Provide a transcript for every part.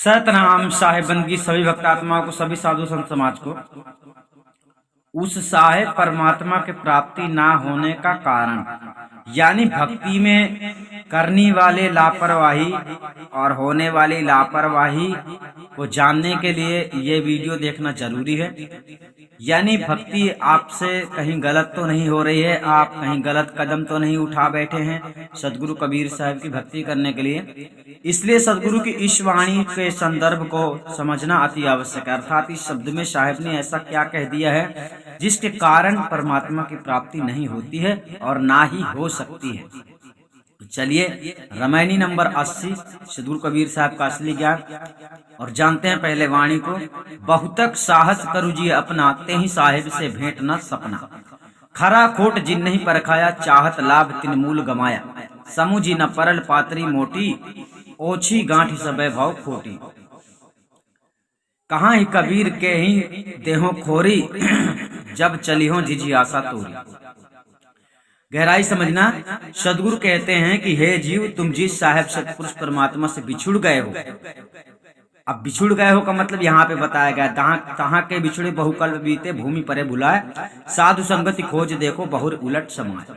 सतनाम साहेब बंदगी सभी भक्तात्माओं को, सभी साधु संत समाज को उस साहेब परमात्मा के प्राप्ति ना होने का कारण यानी भक्ति में करने वाले लापरवाही और होने वाली लापरवाही को जानने के लिए ये वीडियो देखना जरूरी है। यानी भक्ति आपसे कहीं गलत तो नहीं हो रही है, आप कहीं गलत कदम तो नहीं उठा बैठे हैं सदगुरु कबीर साहब की भक्ति करने के लिए। इसलिए सदगुरु की इस वाणी के संदर्भ को समझना अति आवश्यक है। अर्थात इस शब्द में साहब ने ऐसा क्या कह दिया है जिसके कारण परमात्मा की प्राप्ति नहीं होती है और ना ही हो सकती है। चलिए रामायणी नंबर 80 सदगुरु कबीर साहब का असली ज्ञान और जानते हैं पहले वाणी को। बहुतक साहस करु जी अपना, ते ही साहेब से भेंट न सपना। खरा खोट जिन नहीं परखाया, चाहत लाभ तिन मूल गमाया। समु जी न परल पातरी मोटी, ओछी गांठी सबे भाव खोटी। कहाँ ही कबीर के ही देहो खोरी, जब चली हो जिजी आशा तोरी। गहराई समझना, सदगुरु कहते हैं कि हे जीव, तुम जिस साहेब सतपुरुष परमात्मा से बिछुड़ गए हो। अब बिछुड़ गए हो का मतलब यहाँ पे बताया गया, तहाँ के बिछुड़े बहुकल्प बीते, भूमि परे भुलाए। साधु संगति खोज देखो, बहुर उलट समाज।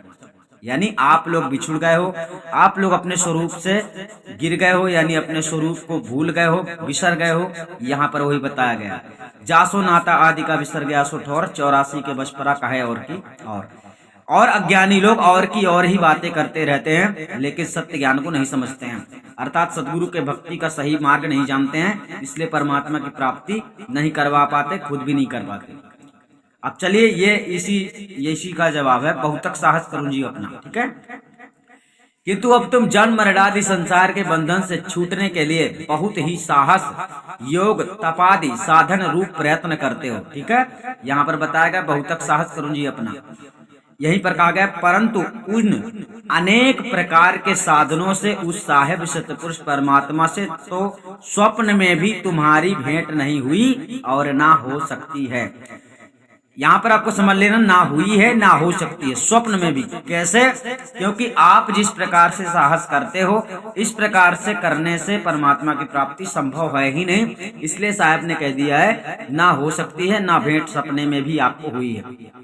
यानी आप लोग बिछुड़ गए हो, आप लोग अपने स्वरूप से गिर गए हो, यानी अपने स्वरूप को भूल गए हो, बिसर गए हो। यहाँ पर वही बताया गया, जासो नाता आदि का बिसर गया सो ठौर, 84 के बचपरा कहे और की और अज्ञानी लोग और की और ही बातें करते रहते हैं, लेकिन सत्य ज्ञान को नहीं समझते हैं। अर्थात सदगुरु के भक्ति का सही मार्ग नहीं जानते हैं, इसलिए परमात्मा की प्राप्ति नहीं करवा पाते, खुद भी नहीं कर पाते। अब चलिए ये इसी का जवाब है, बहुतक साहस करूं जी अपना, ठीक है। किंतु अब तुम जन्म मरण आदि संसार के बंधन से छूटने के लिए बहुत ही साहस, योग, तपादि साधन रूप प्रयत्न करते हो, ठीक है। यहाँ पर बताया गया बहुतक साहस करूं जी अपना। यहीं पर कहा गया, परंतु उन अनेक प्रकार के साधनों से उस साहेब सतपुरुष परमात्मा से तो स्वप्न में भी तुम्हारी भेंट नहीं हुई और ना हो सकती है। यहाँ पर आपको समझ लेना, ना हुई है ना हो सकती है, स्वप्न में भी। कैसे? क्योंकि आप जिस प्रकार से साहस करते हो, इस प्रकार से करने से परमात्मा की प्राप्ति संभव है ही नहीं। इसलिए साहब ने कह दिया है ना हो सकती है, ना भेंट सपने में भी आपको हुई है।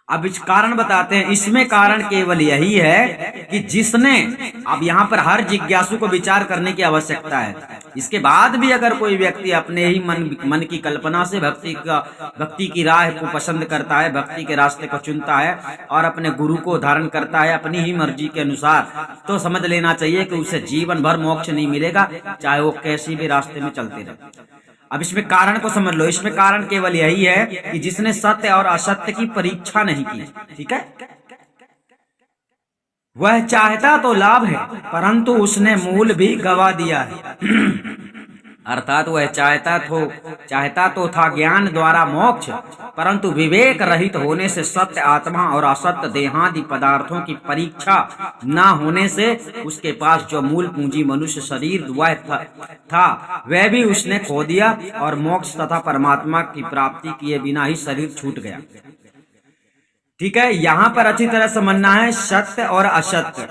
अब इस कारण बताते हैं, इसमें कारण केवल यही है कि जिसने, अब यहाँ पर हर जिज्ञासु को विचार करने की आवश्यकता है। इसके बाद भी अगर कोई व्यक्ति अपने ही मन की कल्पना से भक्ति की राह को पसंद करता है, भक्ति के रास्ते को चुनता है और अपने गुरु को धारण करता है अपनी ही मर्जी के अनुसार, तो समझ लेना चाहिए कि उसे जीवन भर मोक्ष नहीं मिलेगा, चाहे वो कैसी भी रास्ते में चलते रहे। अब इसमें कारण को समझ लो, इसमें कारण केवल यही है कि जिसने सत्य और असत्य की परीक्षा नहीं की, ठीक है। वह चाहता तो लाभ है, परंतु उसने मूल भी गवा दिया है। अर्थात वह चाहता तो था ज्ञान द्वारा मोक्ष, परंतु विवेक रहित होने से, सत्य आत्मा और असत्य देहादि पदार्थों की परीक्षा न होने से उसके पास जो मूल पूंजी मनुष्य शरीर वह था वह भी उसने खो दिया और मोक्ष तथा परमात्मा की प्राप्ति किए बिना ही शरीर छूट गया, ठीक है। यहाँ पर अच्छी तरह समझना है, सत्य और असत्य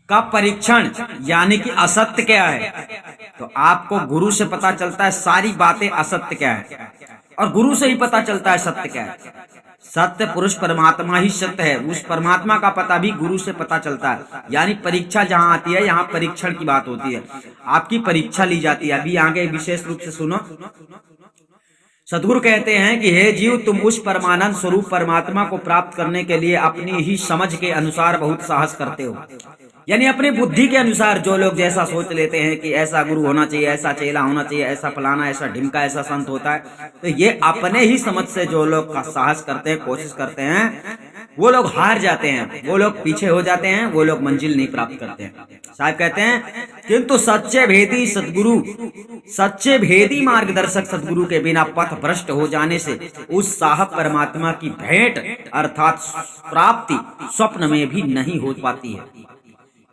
का परीक्षण, यानी कि असत्य क्या है तो आपको गुरु से पता चलता है सारी बातें असत्य क्या है, और गुरु से ही पता चलता है सत्य क्या है। सत्य पुरुष परमात्मा ही सत्य है, उस परमात्मा का पता भी गुरु से पता चलता है। यानी परीक्षा जहाँ आती है, यहाँ परीक्षण की बात होती है, आपकी परीक्षा ली जाती है। अभी आगे विशेष रूप से सुनो, सदगुरु कहते हैं कि हे जीव, तुम उस परमानंद स्वरूप परमात्मा को प्राप्त करने के लिए अपनी ही समझ के अनुसार बहुत साहस करते हो। यानी अपनी बुद्धि के अनुसार जो लोग जैसा सोच लेते हैं कि ऐसा गुरु होना चाहिए, ऐसा चेला होना चाहिए, ऐसा फलाना, ऐसा ढिमका, ऐसा संत होता है, तो ये अपने ही समझ से जो लोग का साहस करते हैं, कोशिश करते हैं, वो लोग हार जाते हैं, वो लोग पीछे हो जाते हैं, वो लोग मंजिल नहीं प्राप्त करते हैं। साहब कहते हैं, किंतु सच्चे भेदी सदगुरु, सच्चे भेदी मार्गदर्शक सदगुरु के बिना पथ भ्रष्ट हो जाने से उस साहब परमात्मा की भेंट अर्थात प्राप्ति स्वप्न में भी नहीं हो पाती है।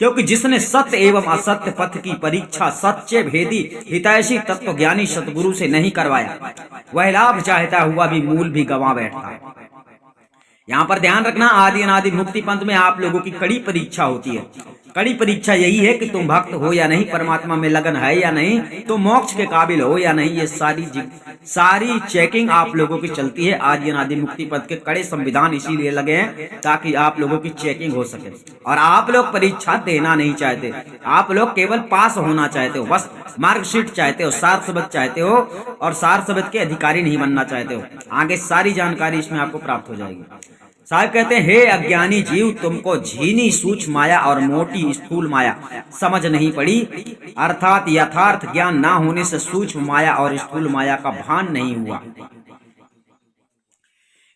क्योंकि जिसने सत्य एवं असत्य पथ की परीक्षा सच्चे भेदी हितैषी तत्व ज्ञानी सतगुरु से नहीं करवाया, वह लाभ चाहता हुआ भी मूल भी गंवा बैठता है। यहाँ पर ध्यान रखना, आदि अनादि मुक्ति पंथ में आप लोगों की कड़ी परीक्षा होती है। कड़ी परीक्षा यही है कि तुम भक्त हो या नहीं, परमात्मा में लगन है या नहीं, तुम मोक्ष के काबिल हो या नहीं। ये सारी चेकिंग आप लोगों की चलती है। आदि अनादि मुक्ति पद के कड़े संविधान इसीलिए लगे हैं ताकि आप लोगों की चेकिंग हो सके। और आप लोग परीक्षा देना नहीं चाहते, आप लोग केवल पास होना चाहते हो, बस मार्कशीट चाहते हो, सार शब्द चाहते हो और सार शब्द के अधिकारी नहीं बनना चाहते हो। आगे सारी जानकारी इसमें आपको प्राप्त हो जाएगी। साहब कहते हैं, हे अज्ञानी जीव, तुमको झीनी सूक्ष्म माया और मोटी स्थूल माया समझ नहीं पड़ी, अर्थात यथार्थ ज्ञान ना होने से सूक्ष्म माया और स्थूल माया का भान नहीं हुआ।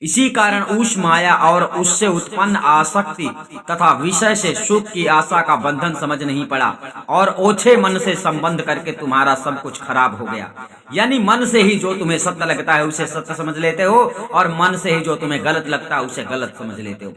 इसी कारण उस माया और उससे उत्पन्न आसक्ति तथा विषय से सुख की आशा का बंधन समझ नहीं पड़ा और ओछे मन से संबंध करके तुम्हारा सब कुछ खराब हो गया। यानी मन से ही जो तुम्हें सत्य लगता है उसे सत्य समझ लेते हो और मन से ही जो तुम्हें गलत लगता है उसे गलत समझ लेते हो।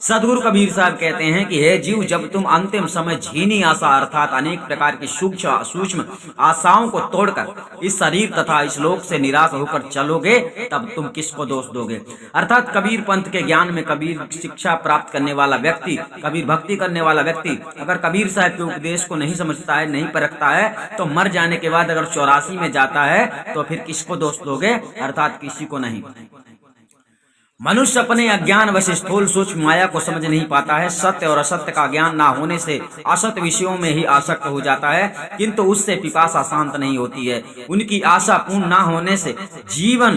सदगुरु कबीर साहब कहते हैं कि हे जीव, जब तुम अंतिम समय झीनी आशा अर्थात अनेक प्रकार की सूक्ष्म आशाओं को तोड़कर इस शरीर तथा इस लोक से निराश होकर चलोगे, तब तुम किसको दोष दोगे। अर्थात कबीर पंथ के ज्ञान में कबीर शिक्षा प्राप्त करने वाला व्यक्ति, कबीर भक्ति करने वाला व्यक्ति अगर कबीर साहब के उपदेश को नहीं समझता है, नहीं परखता है, तो मर जाने के बाद अगर 84 में जाता है तो फिर किसको दोष दोगे, अर्थात किसी को नहीं। मनुष्य अपने अज्ञान व स्थूल सूक्ष्म माया को समझ नहीं पाता है। सत्य और असत्य का ज्ञान ना होने से असत्य विषयों में ही आसक्त हो जाता है, किंतु उससे पिपासा शांत नहीं होती है। उनकी आशा पूर्ण ना होने से जीवन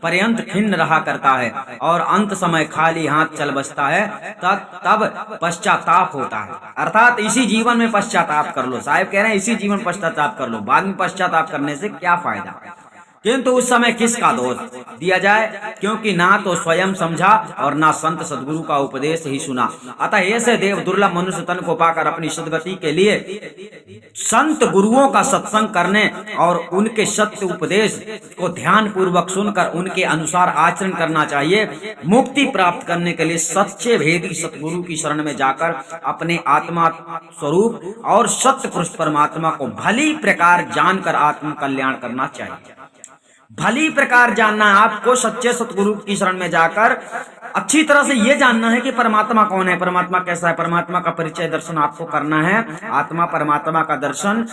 पर्यंत खिन्न रहा करता है और अंत समय खाली हाथ चल बसता है, तब पश्चाताप होता है। अर्थात इसी जीवन में पश्चाताप कर लो। साहब कह रहे हैं इसी जीवन पश्चाताप कर लो, बाद में पश्चाताप करने से क्या फायदा। किंतु उस समय किसका दोष दिया जाए, क्योंकि ना तो स्वयं समझा और ना संत सदगुरु का उपदेश ही सुना। अतः ऐसे देव दुर्लभ मनुष्य तन को पाकर अपनी सदगति के लिए संत गुरुओं का सत्संग करने और उनके सत्य उपदेश को ध्यान पूर्वक सुनकर उनके अनुसार आचरण करना चाहिए। मुक्ति प्राप्त करने के लिए सच्चे भेदी सतगुरु की शरण में जाकर अपने आत्मा स्वरूप और सत्य पुरुष परमात्मा को भली प्रकार जानकर आत्म कल्याण करना चाहिए। भली प्रकार जानना है आपको, सच्चे सतगुरु की शरण में जाकर अच्छी तरह से ये जानना है कि परमात्मा कौन है, परमात्मा कैसा है। परमात्मा का परिचय दर्शन आपको करना है। आत्मा परमात्मा का दर्शन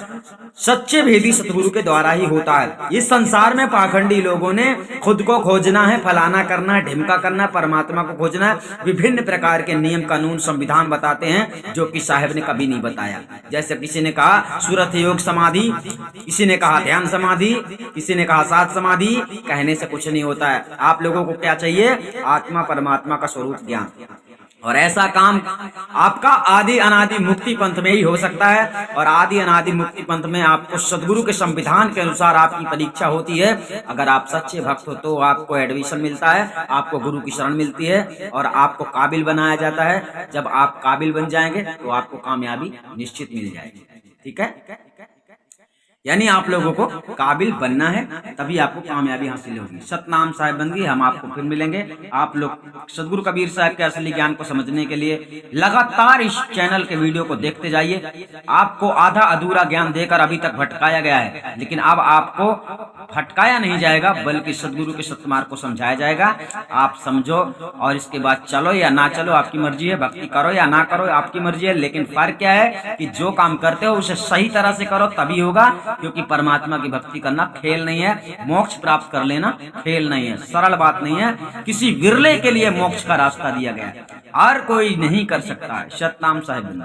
सच्चे भेदी सतगुरु के द्वारा ही होता है। इस संसार में पाखंडी लोगों ने खुद को खोजना है, फलाना करना है, ढिमका करना है, परमात्मा को खोजना है। विभिन्न प्रकार के नियम कानून संविधान बताते हैं जो कि साहब ने कभी नहीं बताया। जैसे किसी ने कहा सूरत योग समाधि, किसी ने कहा ध्यान समाधि, किसी ने कहा सात समाधि। कहने से कुछ नहीं होता है। आप लोगों को क्या चाहिए, आत्मा परमात्मा का स्वरूप ज्ञान। और ऐसा काम आपका आदि अनादि मुक्ति पंथ में ही हो सकता है। और आदि अनादि मुक्ति पंथ में आपको सदगुरु के संविधान के अनुसार आपकी परीक्षा होती है। अगर आप सच्चे भक्त हो तो आपको एडमिशन मिलता है, आपको गुरु की शरण मिलती है और आपको काबिल बनाया जाता है। जब आप काबिल बन जाएंगे तो आपको कामयाबी निश्चित मिल जाएगी। ठीक है, यानी आप लोगों को काबिल बनना है, तभी आपको कामयाबी हासिल होगी। सतनाम साहिब बंदी, हम आपको फिर मिलेंगे। आप लोग सदगुरु कबीर साहब के असली ज्ञान को समझने के लिए लगातार इस चैनल के वीडियो को देखते जाइए। आपको आधा अधूरा ज्ञान देकर अभी तक भटकाया गया है, लेकिन अब आपको भटकाया नहीं जाएगा, बल्कि सदगुरु के सत्मार्ग को समझाया जाएगा। आप समझो और इसके बाद चलो या ना चलो आपकी मर्जी है, भक्ति करो या ना करो आपकी मर्जी है। लेकिन फर्क क्या है कि जो काम करते हो उसे सही तरह से करो, तभी होगा। क्योंकि परमात्मा की भक्ति करना खेल नहीं है, मोक्ष प्राप्त कर लेना खेल नहीं है, सरल बात नहीं है। किसी विरले के लिए मोक्ष का रास्ता दिया गया है, हर कोई नहीं कर सकता है। सतनाम साहिब।